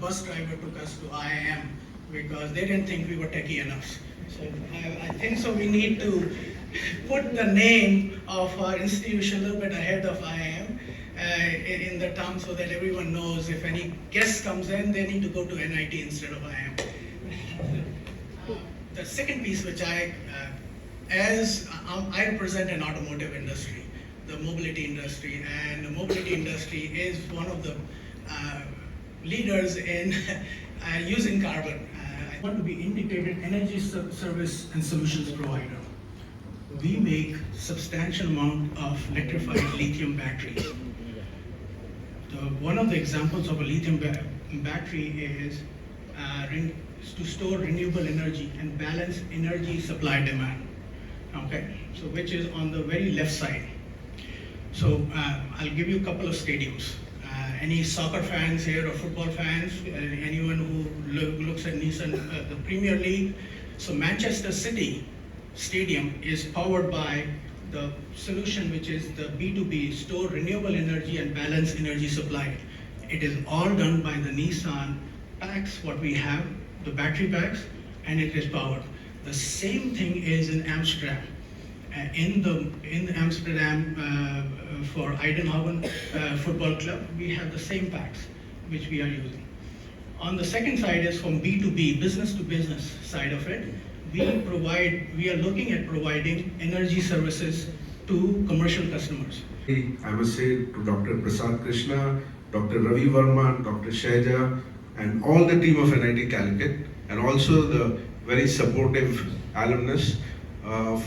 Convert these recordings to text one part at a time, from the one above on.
bus driver took us to IIM because they didn't think we were techie enough. So I think so we need to put the name of our institution a little bit ahead of IIM in the town so that everyone knows if any guest comes in, they need to go to NIT instead of IIM. The second piece which I represent an automotive industry, the mobility industry, and the mobility industry is one of the leaders in using carbon. I want to be integrated energy service and solutions provider. We make substantial amount of electrified lithium batteries. One of the examples of a lithium battery is to store renewable energy and balance energy supply demand. Okay, so which is on the very left side. So I'll give you a couple of stadiums. Any soccer fans here or football fans? Anyone who looks at Nissan, the Premier League? So Manchester City Stadium is powered by the solution which is the B2B, store renewable energy and balance energy supply. It is all done by the Nissan packs, what we have, the battery packs, and it is powered. The same thing is in Amsterdam. In Amsterdam for Eindhoven football club, we have the same packs which we are using. On the second side is from B2B, business to business side of it. We are looking at providing energy services to commercial customers. I must say to Dr. Prasad Krishna, Dr. Ravi Varma, Dr. Shaija, and all the team of NIT Calicut, and also the very supportive alumnus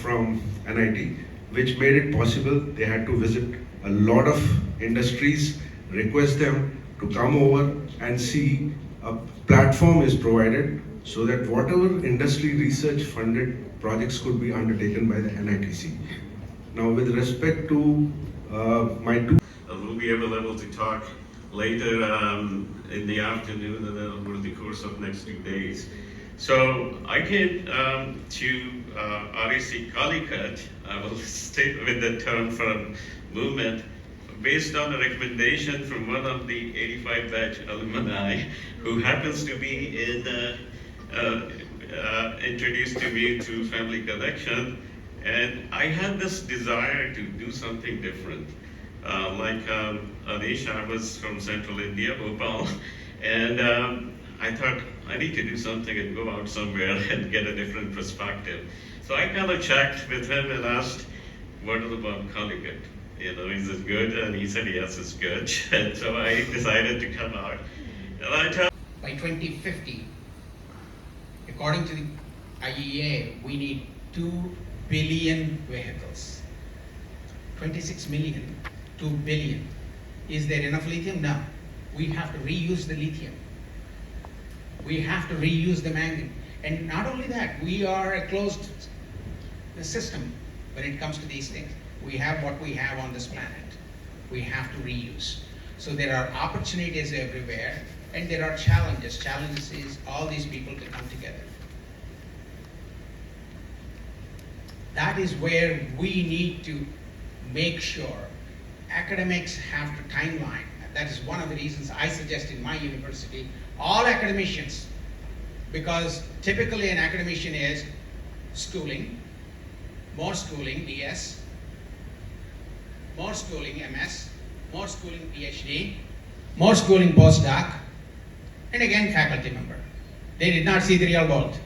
from NIT, which made it possible. They had to visit a lot of industries, request them to come over and see a platform is provided so that whatever industry research funded projects could be undertaken by the NITC. Now with respect to my two... We'll be available to talk later in the afternoon and then over the course of next 2 days. So I came to REC Calicut. I will stay with the term from movement based on a recommendation from one of the 85 batch alumni who happens to be introduced to me to Family Connection, and I had this desire to do something different. Like Anish, I was from Central India, Bhopal, and I thought I need to do something and go out somewhere and get a different perspective. So I kind of checked with him and asked, what about Calicut? You know, is it good? And he said, yes, it's good. And so I decided to come out. And I told by 2050, according to the IEA, we need 2 billion vehicles. 26 million, 2 billion. Is there enough lithium? No. We have to reuse the lithium. We have to reuse the manganese. And not only that, we are a closed system when it comes to these things. We have what we have on this planet. We have to reuse. So there are opportunities everywhere, and there are challenges. Challenges is all these people to come together. That is where we need to make sure academics have to timeline. That is one of the reasons I suggest in my university, all academicians, because typically an academician is schooling, more schooling, DS, more schooling, MS, more schooling, PhD, more schooling, postdoc, and again faculty member. They did not see the real world.